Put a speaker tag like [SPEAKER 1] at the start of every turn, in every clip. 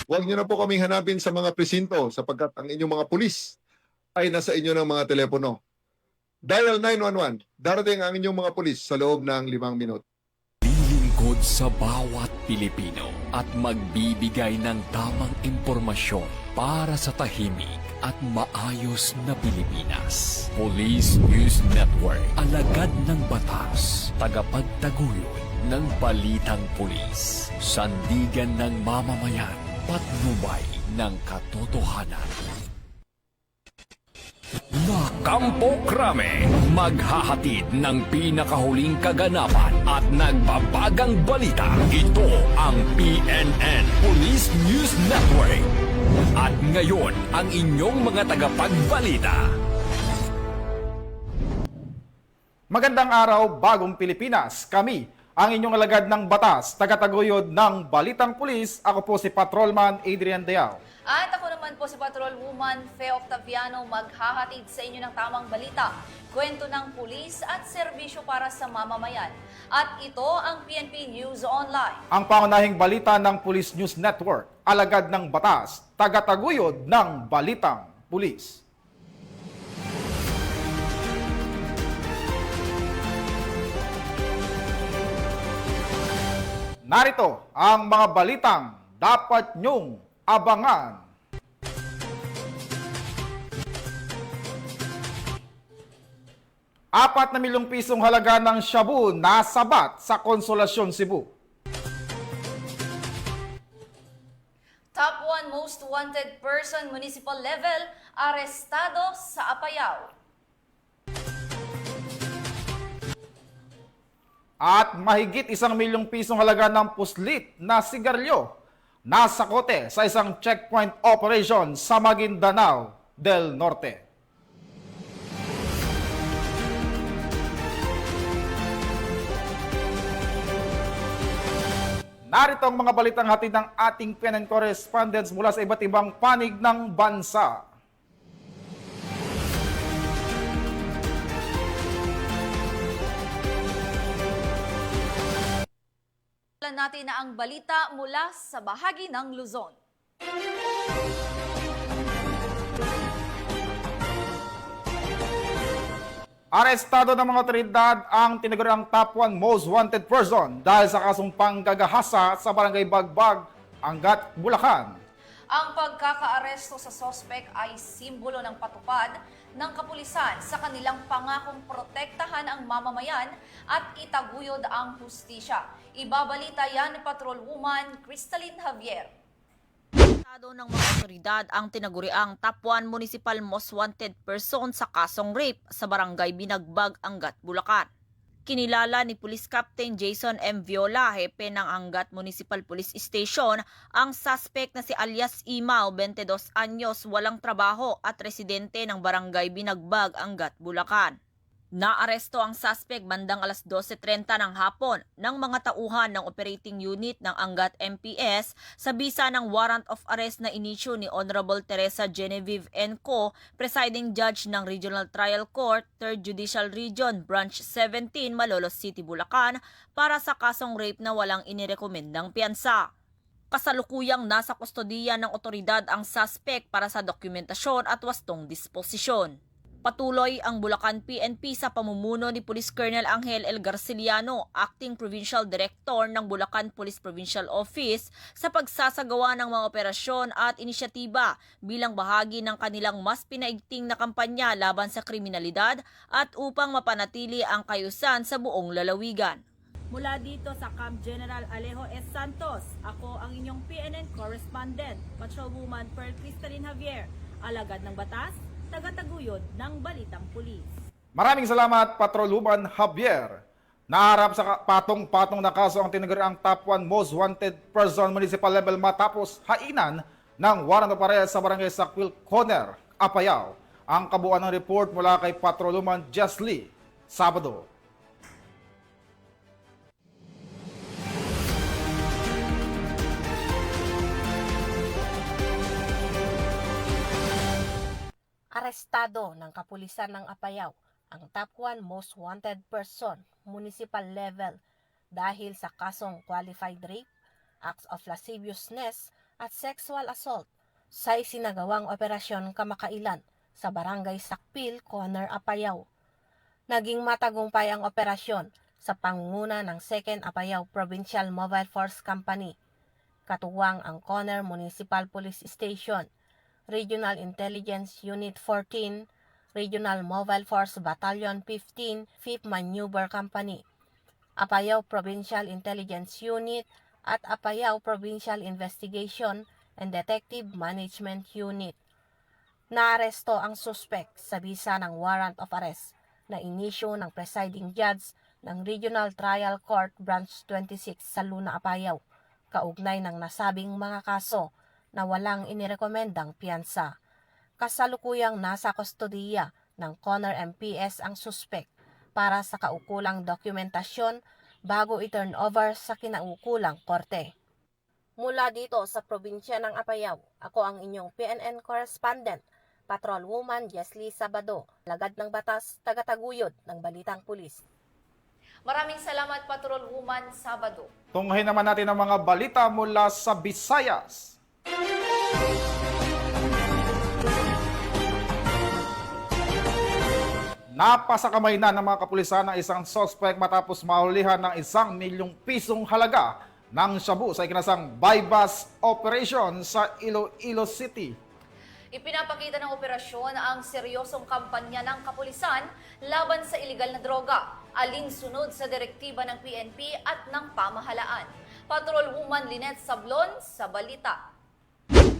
[SPEAKER 1] Huwag niyo na po kaming hanapin sa mga presinto sapagkat ang inyong mga pulis ay nasa inyo ng mga telepono. Dial 911. Darating ang inyong mga pulis sa loob ng 5 minuto.
[SPEAKER 2] Lilingkod sa bawat Pilipino at magbibigay ng tamang impormasyon para sa tahimik at maayos na Pilipinas. Police News Network, alagad ng batas, tagapagtaguyod ng balitang pulis, sandigan ng mamamayan, patnubay ng katotohanan. Kampo Krame, maghahatid ng pinakahuling kaganapan at nagbabagang balita. Ito ang PNN Police News Network. At ngayon, ang inyong mga tagapagbalita.
[SPEAKER 3] Magandang araw, bagong Pilipinas. Kami, ang inyong alagad ng batas, tagataguyod ng Balitang Pulis. Ako po si Patrolman Adrian Deao.
[SPEAKER 4] At ako naman po si Patrolwoman Fe Octaviano, maghahatid sa inyo ng tamang balita, kwento ng pulis at serbisyo para sa mamamayan. At ito ang PNP News Online.
[SPEAKER 3] Ang pangunahing balita ng Police News Network, alagad ng batas, tagataguyod ng Balitang Pulis. Narito ang mga balitang dapat nyong abangan. ₱4 milyong halaga ng shabu nasabat sa Konsolasyon, Cebu.
[SPEAKER 4] Top 1 most wanted person municipal level, arestado sa Apayao.
[SPEAKER 3] At mahigit ₱1 milyong halaga ng puslit na sigarilyo nasa kote sa isang checkpoint operation sa Maguindanao del Norte. Narito ang mga balitang hatid ng ating PNN correspondents mula sa iba't ibang panig ng bansa.
[SPEAKER 4] Natin na ang balita mula sa bahagi ng Luzon.
[SPEAKER 3] Arestado ng mga otoridad ang tinaguriang top 1 most wanted person dahil sa kasong panggagahasa sa Barangay Bagbag, Angat, Bulacan.
[SPEAKER 4] Ang pagkakaaresto sa sospek ay simbolo ng patupad ng kapulisan sa kanilang pangakong protektahan ang mamamayan at itaguyod ang hustisya. Ibabalita yan ni Patrolwoman Cristalyn Javier.
[SPEAKER 5] Ng mga otoridad ang tinaguriang top 1 municipal most wanted person sa kasong rape sa Barangay Binagbag, Angat, Bulacan. Kinilala ni Police Captain Jason M. Viola, hepe ng Angat Municipal Police Station, ang suspect na si alias Imao, 22 anyos, walang trabaho at residente ng Barangay Binagbag, Angat, Bulacan. Naaresto ang suspect bandang alas 12:30 ng hapon ng mga tauhan ng operating unit ng Angat MPS sa bisa ng warrant of arrest na inisyu ni Honorable Teresa Genevieve N. Co., presiding judge ng Regional Trial Court, 3rd Judicial Region, Branch 17, Malolos City, Bulacan, para sa kasong rape na walang inirekomendang piyansa. Kasalukuyang nasa kustodiya ng otoridad ang suspect para sa dokumentasyon at wastong disposisyon. Patuloy ang Bulacan PNP sa pamumuno ni Police Colonel Angel L. Garciliano, Acting Provincial Director ng Bulacan Police Provincial Office, sa pagsasagawa ng mga operasyon at inisyatiba bilang bahagi ng kanilang mas pinaigting na kampanya laban sa kriminalidad at upang mapanatili ang kayusan sa buong lalawigan. Mula dito sa Camp General Alejo S. Santos, ako ang inyong PNN correspondent, Patrolwoman Pearl Cristalyn Javier, alagad ng batas, tagataguyod ng Balitang Pulis.
[SPEAKER 3] Maraming salamat, Patrolwoman Javier. Naharap sa patong-patong na kaso ang tinaguriang top 1 most wanted person municipal level matapos hainan ng warrant of arrest sa Barangay Sakwil Corner, Apayao. Ang kabuuan ng report mula kay Patrolwoman Jesly Sabado.
[SPEAKER 6] Arestado ng kapulisan ng Apayao ang top 1 most wanted person municipal level dahil sa kasong qualified rape, acts of lasciviousness at sexual assault sa isinagawang operasyon kamakailan sa Barangay Sakpil, Corner, Apayao. Naging matagumpay ang operasyon sa pangunguna ng 2nd Apayao Provincial Mobile Force Company, katuwang ang Corner Municipal Police Station, Regional Intelligence Unit 14, Regional Mobile Force Battalion 15, 5th Maneuver Company, Apayao Provincial Intelligence Unit at Apayao Provincial Investigation and Detective Management Unit. Naaresto ang suspect sa bisa ng warrant of arrest na inisyu ng presiding judge ng Regional Trial Court Branch 26 sa Luna, Apayao, kaugnay ng nasabing mga kaso na walang inirekomendang piyansa. Kasalukuyang nasa kustodiya ng Corner MPS ang suspect para sa kaukulang dokumentasyon bago i-turn over sa kinaukulang korte. Mula dito sa probinsya ng Apayao, ako ang inyong PNN correspondent, Patrolwoman Jesly Sabado, lagad ng batas, tagataguyod ng Balitang Pulis.
[SPEAKER 4] Maraming salamat, Patrolwoman Sabado.
[SPEAKER 3] Tunghayin naman natin ang mga balita mula sa Visayas. Napasakamay na ng mga kapulisan ng isang suspect matapos mahulihan ng 1 milyong pisong halaga ng shabu sa ikinasang bypass operation sa Iloilo City.
[SPEAKER 4] Ipinapakita ng operasyon ang seryosong kampanya ng kapulisan laban sa iligal na droga, alinsunod sa direktiba ng PNP at ng pamahalaan. Patrolwoman Lynette Sablon sa balita.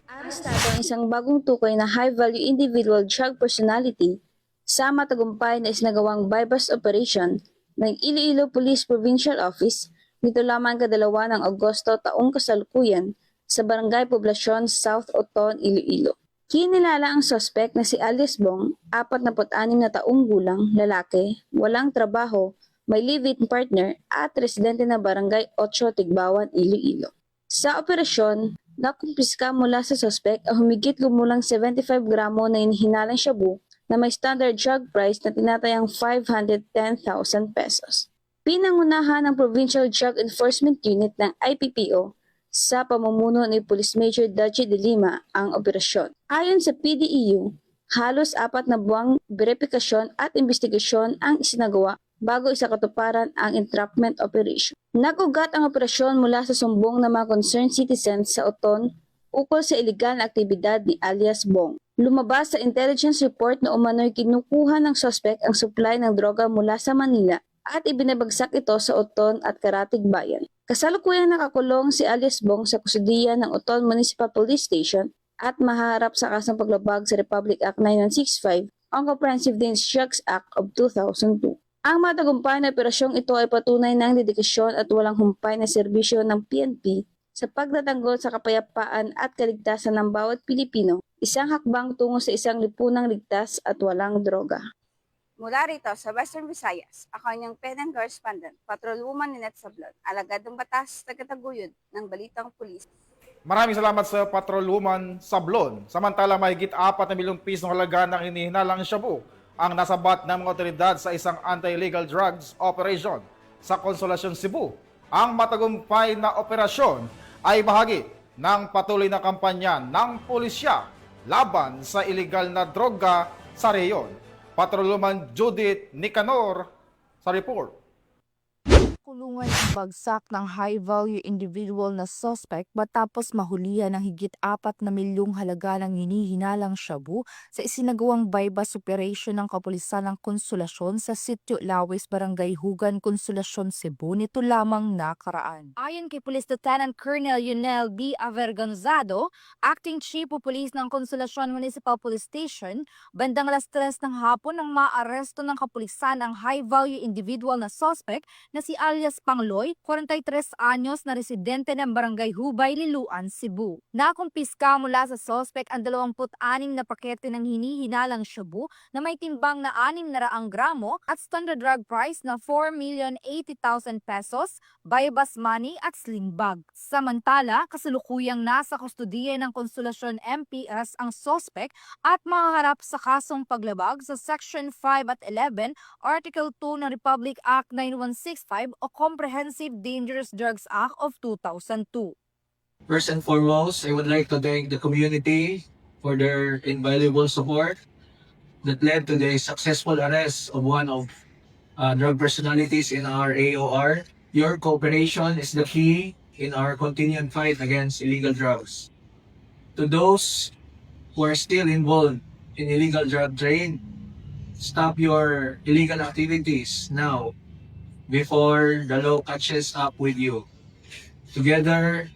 [SPEAKER 7] Arestado ang isang bagong tukoy na high-value individual drug personality sa matagumpay na isinagawang bypass operation ng Iloilo Police Provincial Office nito lamang kadalawa ng Agosto taong kasalukuyan sa Barangay Poblacion, South Oton, Iloilo. Kinilala ang suspect na si alias Bong, 46 na taong gulang, lalaki, walang trabaho, may live-in partner at residente na Barangay 8, Tigbawan, Iloilo. Sa operasyon, nakumpiska mula sa suspect ang humigit gumulang 75 gramo na inihinalang shabu na may standard drug price na tinatayang 510,000 pesos. Pinangunahan ng Provincial Drug Enforcement Unit ng IPPO sa pamumuno ni Police Major Daji de Lima ang operasyon. Ayon sa PDEU, halos 4 na buwang verifikasyon at investigasyon ang isinagawa bago isakatuparan ang entrapment operation. Nagugat ang operasyon mula sa sumbong ng mga concerned citizens sa Oton ukol sa iligal na aktibidad ni alias Bong. Lumabas sa intelligence report na umano'y kinukuha ng suspect ang supply ng droga mula sa Manila at ibinabagsak ito sa Oton at Karatig Bayan. Kasalukuyang nakakulong si alias Bong sa kustudiya ng Oton Municipal Police Station at mahaharap sa kasong paglabag sa Republic Act 9165 ang Comprehensive Dangerous Drugs Act of 2002. Ang matagumpay na operasyong ito ay patunay ng dedikasyon at walang humpay na serbisyo ng PNP sa pagtatanggol sa kapayapaan at kaligtasan ng bawat Pilipino, isang hakbang tungo sa isang lipunang ligtas at walang droga.
[SPEAKER 8] Mula rito sa Western Visayas, ako ang PNN correspondent, Patrolwoman Lynette Sablon, alagad ng batas, tagataguyod ng Balitang Pulis.
[SPEAKER 3] Maraming salamat sa Patrolwoman Sablon. Samantala, mahigit 4 na milyong pisong halaga ng inihinalang shabu ang nasabat ng mga otoridad sa isang anti-illegal drugs operation sa Consolacion, Cebu. Ang matagumpay na operasyon ay bahagi ng patuloy na kampanya ng pulisya laban sa illegal na droga sa rehiyon. Patrolwoman Judith Nicanor sa report.
[SPEAKER 9] Kulungan ang bagsak ng high-value individual na suspect matapos mahulihan ng higit 4 na milyong halaga ng hinihinalang shabu sa isinagawang bypass operation ng kapulisan ng Konsolasyon sa Sitio Lawis, Barangay Hugan, Konsolasyon, Cebu nito lamang nakaraan. Ayon kay Police Lieutenant Colonel Yunel B. Avergonzado, Acting Chief of Police ng Konsolasyon Municipal Police Station, bandang alas 3 ng hapon nang maaresto ng kapulisan ang high-value individual na suspect na si alias Pangloy, 43 anyos na residente ng Barangay Hubay, Liloan, Cebu. Nakumpiska mula sa suspect ang 26 na pakete ng hinihinalang shabu na may timbang na 600 gramo at standard drug price na 4,080,000 pesos, bypass money at sling bag. Samantala, kasalukuyang nasa kustudiya ng Konsolasyon MPS ang suspect at mahaharap sa kasong paglabag sa Section 5 at 11, Article 2 ng Republic Act 9165 o Comprehensive Dangerous Drugs Act of 2002.
[SPEAKER 10] First and foremost, I would like to thank the community for their invaluable support that led to the successful arrest of one of drug personalities in our AOR. Your cooperation is the key in our continued fight against illegal drugs. To those who are still involved in illegal drug trade, stop your illegal activities now before the law catches up with you. Together,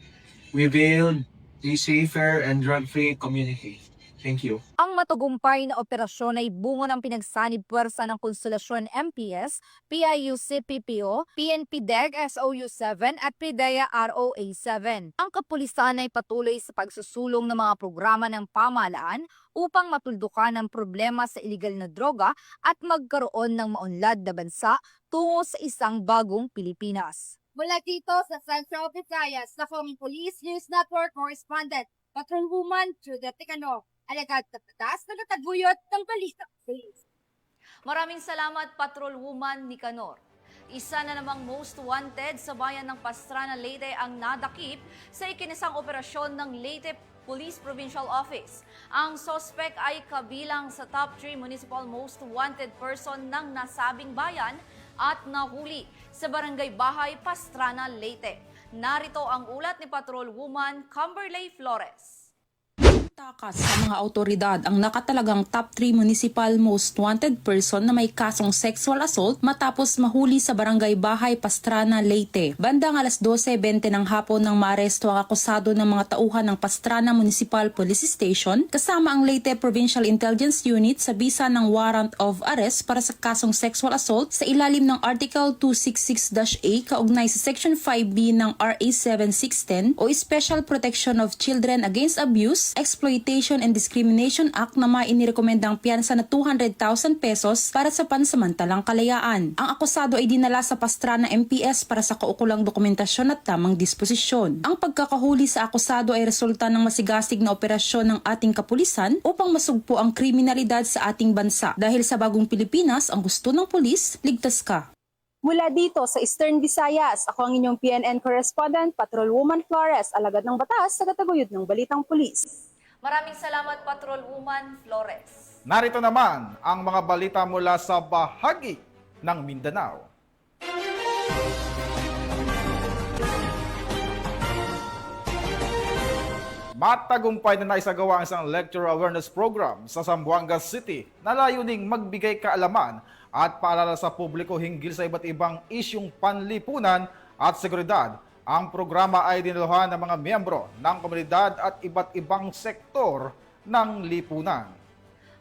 [SPEAKER 10] we build a safer and drug-free community. Thank you.
[SPEAKER 9] Ang matagumpay na operasyon ay bunga ng pinagsanib puwersa ng Konsolasyon MPS, PIUC-PPO, PNP-DEG SOU-7 at PIDEA ROA-7. Ang kapulisan ay patuloy sa pagsusulong ng mga programa ng pamahalaan upang matuldukan ang problema sa iligal na droga at magkaroon ng maunlad na bansa tungo sa isang bagong Pilipinas.
[SPEAKER 11] Mula dito sa Central Visayas, na Police News Network Correspondent, Patrolwoman Judith Ticano, alagad na patas na nataguyod ng balita.
[SPEAKER 4] Maraming salamat, Patrolwoman Nicanor. Isa na namang most wanted sa bayan ng Pastrana, Leyte ang nadakip sa ikinisang operasyon ng Leyte Police Provincial Office. Ang sospek ay kabilang sa top 3 municipal most wanted person ng nasabing bayan at nahuli sa Barangay Bahay, Pastrana, Leyte. Narito ang ulat ni Patrolwoman Camberley Flores.
[SPEAKER 12] Takas sa mga autoridad ang nakatalagang top 3 municipal most wanted person na may kasong sexual assault matapos mahuli sa Barangay Bahay, Pastrana, Leyte. Bandang alas 12:20 ng hapon nang maaresto ang akusado ng mga tauhan ng Pastrana Municipal Police Station kasama ang Leyte Provincial Intelligence Unit sa bisa ng warrant of arrest para sa kasong sexual assault sa ilalim ng Article 266-A kaugnay sa Section 5B ng RA 7610 o Special Protection of Children Against Abuse, Exploitation and Discrimination Act na mainirekomendang piyansa na 200,000 pesos para sa pansamantalang kalayaan. Ang akusado ay dinala sa Pastrana MPS para sa kaukulang dokumentasyon at tamang disposisyon. Ang pagkakahuli sa akusado ay resulta ng masigasig na operasyon ng ating kapulisan upang masugpo ang kriminalidad sa ating bansa. Dahil sa bagong Pilipinas, ang gusto ng pulis, ligtas ka.
[SPEAKER 13] Mula dito sa Eastern Visayas, ako ang inyong PNN correspondent, Patrolwoman Flores, alagad ng batas sa kataguyod ng Balitang Pulis.
[SPEAKER 4] Maraming salamat, Patrolwoman Flores.
[SPEAKER 3] Narito naman ang mga balita mula sa bahagi ng Mindanao. Matagumpay na naisagawa ang isang lecture awareness program sa Zamboanga City na layuning magbigay kaalaman at paalala sa publiko hinggil sa iba't ibang isyung panlipunan at seguridad. Ang programa ay dinaluhan ng mga miyembro ng komunidad at iba't ibang sektor ng lipunan.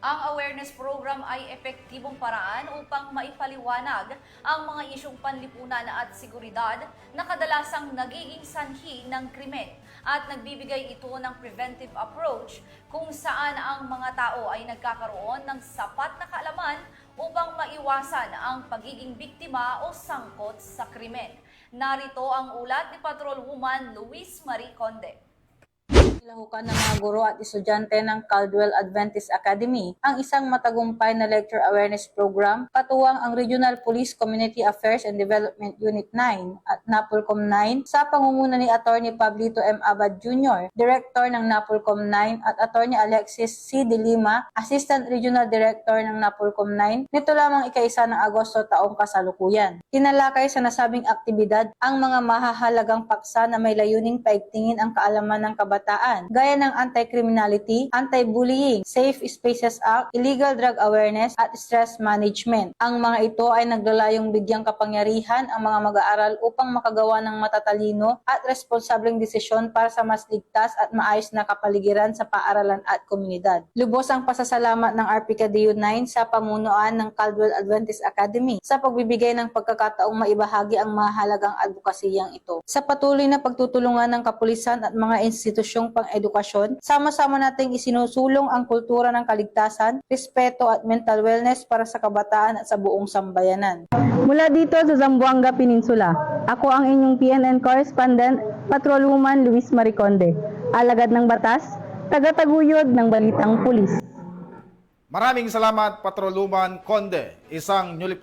[SPEAKER 4] Ang awareness program ay epektibong paraan upang maipaliwanag ang mga isyong panlipunan at seguridad na kadalasang nagiging sanhi ng krimen at nagbibigay ito ng preventive approach kung saan ang mga tao ay nagkakaroon ng sapat na kaalaman upang maiwasan ang pagiging biktima o sangkot sa krimen. Narito ang ulat ni Patrolwoman Luis Marie Conde.
[SPEAKER 7] Lahukan ng mga guro at estudyante ng Caldwell Adventist Academy ang isang matagumpay na lecture awareness program katuwang ang Regional Police Community Affairs and Development Unit 9 at NAPOLCOM 9 sa pangunguna ni Attorney Pablito M. Abad Jr., Director ng NAPOLCOM 9 at Attorney Alexis C. De Lima, Assistant Regional Director ng NAPOLCOM 9 nito lamang ika-1 ng Agosto taong kasalukuyan. Tinalakay sa nasabing aktibidad ang mga mahahalagang paksa na may layuning paigtingin ang kaalaman ng kabataan gaya ng anti-criminality, anti-bullying, Safe Spaces Act, Illegal Drug Awareness at Stress Management. Ang mga ito ay naglalayong bigyang kapangyarihan ang mga mag-aaral upang makagawa ng matatalino at responsableng desisyon para sa mas ligtas at maayos na kapaligiran sa paaralan at komunidad. Lubos ang pasasalamat ng RPCDU 9 sa pamunuan ng Caldwell Adventist Academy sa pagbibigay ng pagkakataong maibahagi ang mahalagang advokasiyang ito. Sa patuloy na pagtutulungan ng kapulisan at mga institusyong pang-edukasyon, sama-sama nating isinusulong ang kultura ng kaligtasan, respeto at mental wellness para sa kabataan at sa buong sambayanan.
[SPEAKER 14] Mula dito sa Zamboanga Peninsula, ako ang inyong PNN correspondent, Patrolwoman Luis Marie Conde, alagad ng batas, tagataguyod ng Balitang Pulis.
[SPEAKER 3] Maraming salamat, Patrolwoman Conde. Isang newly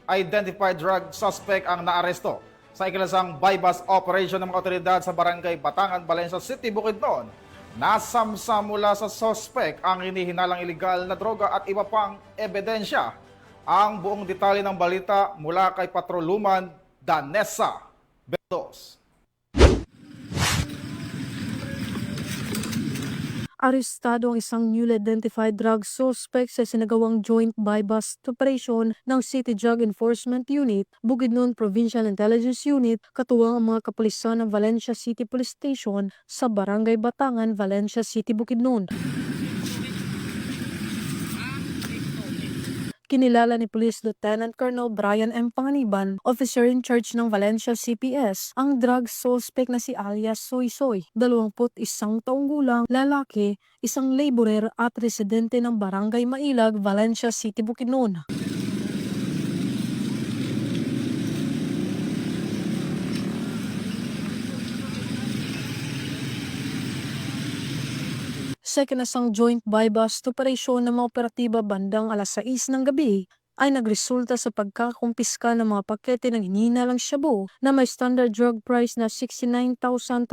[SPEAKER 3] identified drug suspect ang naaresto Sa ikinasang bypass operation ng mga otoridad sa Barangay Batangan, Valencia City, Bukidnon, nasamsa mula sa sospek ang hinihinalang ilegal na droga at iba pang ebidensya. Ang buong detalye ng balita mula kay Patroluman Danessa Berdos.
[SPEAKER 15] Arestado ang isang newly identified drug suspect sa sinagawang joint buy-bust operation ng City Drug Enforcement Unit, Bukidnon Provincial Intelligence Unit, katuwang ang mga kapulisan ng Valencia City Police Station sa Barangay Batangan, Valencia City, Bukidnon. Kinilala ni Police Lieutenant Colonel Brian M. Panganiban, officer in charge ng Valencia CPS, ang drug suspect na si alias Soy Soy, 21 taong gulang, lalaki, isang laborer at residente ng Barangay Mailag, Valencia City, Bukidnon. Sa ikinasang joint buy-bust operation ng mga operatiba bandang alas 6 ng gabi ay nagresulta sa pagkakumpiska ng mga pakete ng hinihinalang shabu na may standard drug price na 69,360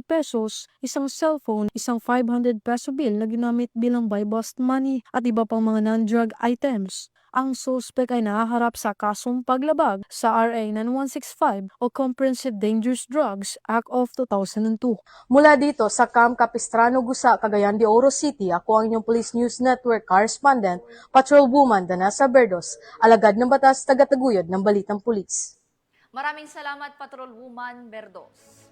[SPEAKER 15] pesos, isang cellphone, isang 500 peso bill na ginamit bilang buy-bust money at iba pang mga non-drug items. Ang suspect ay nahaharap sa kasong paglabag sa RA 9165 o Comprehensive Dangerous Drugs Act of 2002.
[SPEAKER 6] Mula dito sa Camp Capistrano, Gusa, Cagayan de Oro City, ako ang inyong Police News Network correspondent, Patrolwoman Danessa Berdos, alagad ng batas, tagataguyod ng Balitang Pulis.
[SPEAKER 4] Maraming salamat, Patrolwoman Berdos.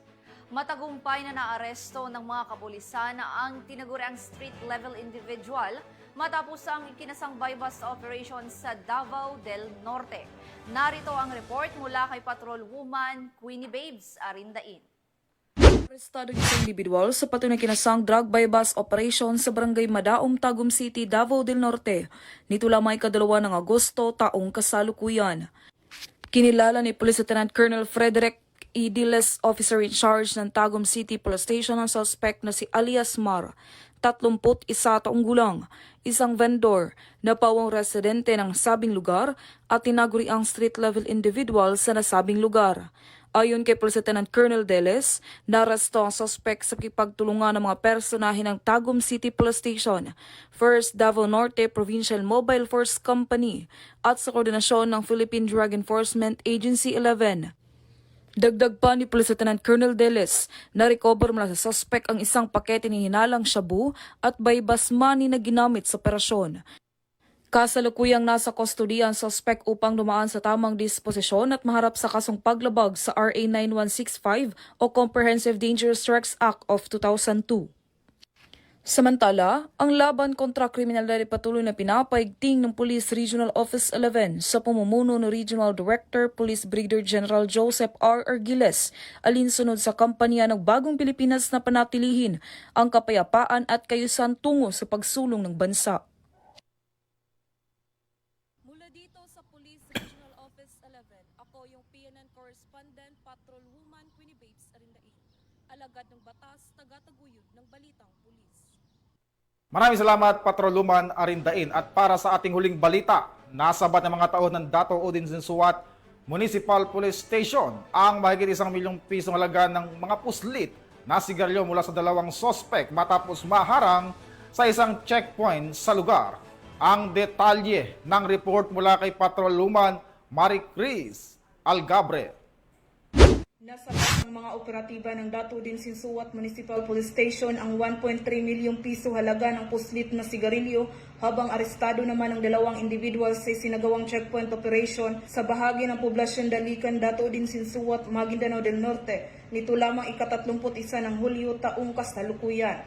[SPEAKER 4] Matagumpay na naaresto ng mga kapulisan ang tinaguriang street-level individual matapos ang ikinasang buy-bust operation sa Davao del Norte. Narito ang report mula kay Patrolwoman Queenie Babes Arindain.
[SPEAKER 16] Arestado isang individual sa patunay kinasang drug buy-bust operation sa Barangay Madaom, Tagum City, Davao del Norte. Nito lamang ikadalawa ng Agosto taong kasalukuyan. Kinilala ni Police Lieutenant Colonel Frederick E. Diles, officer in charge ng Tagum City Police Station, ang suspect na si alias Mar, 31 taong gulang, isang vendor na pawang residente ng nasabing lugar at tinaguri ang street-level individual sa nasabing lugar. Ayon kay Police Lieutenant Colonel Deles, naresto ang suspect sa kipagtulungan ng mga personahe ng Tagum City Police Station, First Davao Norte Provincial Mobile Force Company at sa koordinasyon ng Philippine Drug Enforcement Agency 11. Dagdag pa ni Police Lieutenant Colonel Deles, na-recover mula sa suspect ang isang pakete ni hinalang shabu at buy-bust money na ginamit sa operasyon. Kasalukuyang nasa kustodiya ang suspect upang dumaan sa tamang disposisyon at maharap sa kasong paglabag sa RA 9165 o Comprehensive Dangerous Drugs Act of 2002. Samantala, ang laban kontra kriminalidad ay patuloy na pinapaigting ng Police Regional Office 11 sa pamumuno ng Regional Director Police Brigadier General Joseph R. Argiles, alinsunod sa kampanya ng Bagong Pilipinas na panatilihin ang kapayapaan at kayusan tungo sa pagsulong ng bansa. Mula dito sa Police Regional Office 11, ako yung PNN Correspondent Patrolwoman Queenie Babes Arindain, alagad ng batas, tagataguyod ng Balitang Pulis.
[SPEAKER 3] Maraming salamat, Patrolwoman Arindain. At para sa ating huling balita, nasabat ng mga taon ng Dato Udin Sinsuat Municipal Police Station ang mahigit 1 milyong pisong halaga ng mga puslit na sigarilyo mula sa dalawang sospek matapos maharang sa isang checkpoint sa lugar. Ang detalye ng report mula kay Patrolwoman Marie Chris Algabre.
[SPEAKER 17] Nasabat ng mga operatiba ng Dato Udin Sinsuat Municipal Police Station ang 1.3 milyong piso halaga ng puslit na sigarilyo habang arestado naman ang dalawang individual sa sinagawang checkpoint operation sa bahagi ng poblasyon Dalikan, Dato Udin Sinsuat, Maguindanao del Norte nito lamang ika-31 ng Hulyo taong kasalukuyan.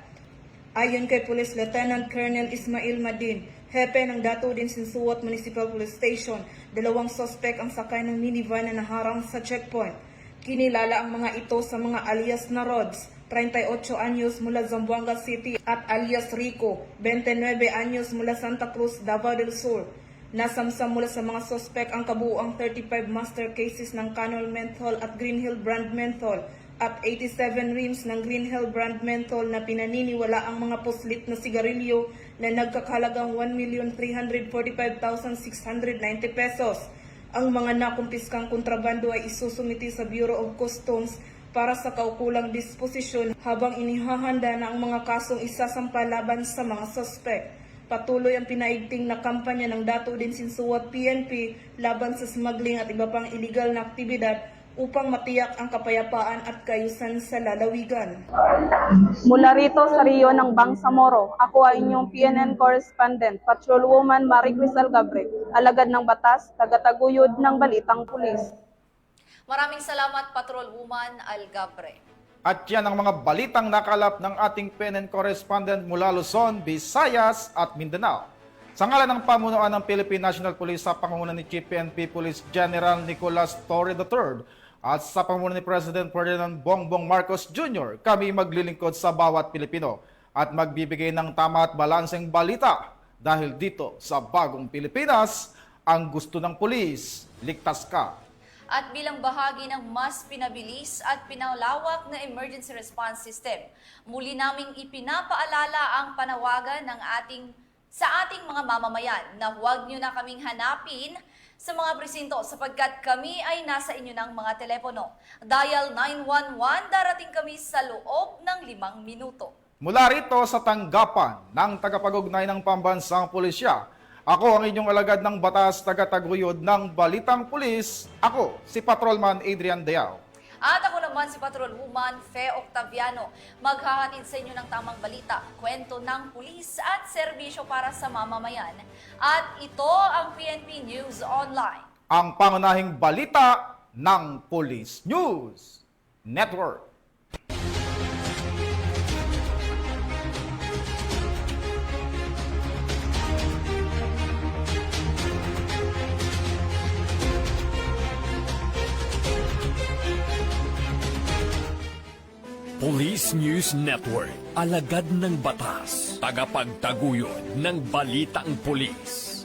[SPEAKER 17] Ayon kay Police Lieutenant Colonel Ismail Madin, hepe ng Dato Udin Sinsuat Municipal Police Station, dalawang suspect ang sakay ng minivan na naharang sa checkpoint. Kinilala ang mga ito sa mga alias na Rods, 38 anyos mula Zamboanga City at alias Rico, 29 anyos mula Santa Cruz, Davao del Sur. Nasamsam mula sa mga suspect ang kabuuang 35 master cases ng Canol Menthol at Green Hill brand menthol at 87 rims ng Green Hill brand menthol na pinaniniwala ang mga puslit na sigarilyo na nagkakahalagang 1,345,690 pesos. Ang mga nakumpiskang kontrabando ay isusumiti sa Bureau of Customs para sa kaukulang disposisyon habang inihahanda na ang mga kasong isasampa laban sa mga suspect. Patuloy ang pinaigting na kampanya ng Dato din Sinsuat PNP laban sa smuggling at iba pang illegal na aktibidad upang matiyak ang kapayapaan at kaayusan sa lalawigan.
[SPEAKER 14] Mula rito sa Rio ng Bangsamoro, ako ay inyong PNN correspondent, Patrolwoman Maricris Algabre, alagad ng batas, tagataguyod ng Balitang Pulis.
[SPEAKER 4] Maraming salamat, Patrolwoman Algabre.
[SPEAKER 3] At yan ang mga balitang nakalap ng ating PNN correspondent mula Luzon, Visayas at Mindanao. Sa ngalan ng pamunuan ng Philippine National Police sa pangunguna ni Chief PNP Police General Nicolas Torre III at sa pangunguna ni President Ferdinand Bongbong Marcos Jr., kami maglilingkod sa bawat Pilipino at magbibigay ng tama at balanseng balita dahil dito sa bagong Pilipinas, ang gusto ng pulis, ligtas ka.
[SPEAKER 4] At bilang bahagi ng mas pinabilis at pinalawak na emergency response system, muli naming ipinapaalala ang panawagan sa ating mga mamamayan na huwag nyo na kaming hanapin sa mga presinto sapagkat kami ay nasa inyo ng mga telepono. Dial 911, darating kami sa loob ng 5 minuto.
[SPEAKER 3] Mula rito sa tanggapan ng tagapag-ugnay ng Pambansang Pulisya, ako ang inyong alagad ng batas, tagataguyod ng Balitang Pulis. Ako, si Patrolman Adrian Deao.
[SPEAKER 4] At ako naman si Patrolwoman Fe Octaviano. Maghahatid sa inyo ng tamang balita, kwento ng pulis at serbisyo para sa mamamayan. At ito ang PNP News Online.
[SPEAKER 3] Ang pangunahing balita ng Police News Network.
[SPEAKER 2] Police News Network, alagad ng batas, tagapagtaguyod ng balitang pulis.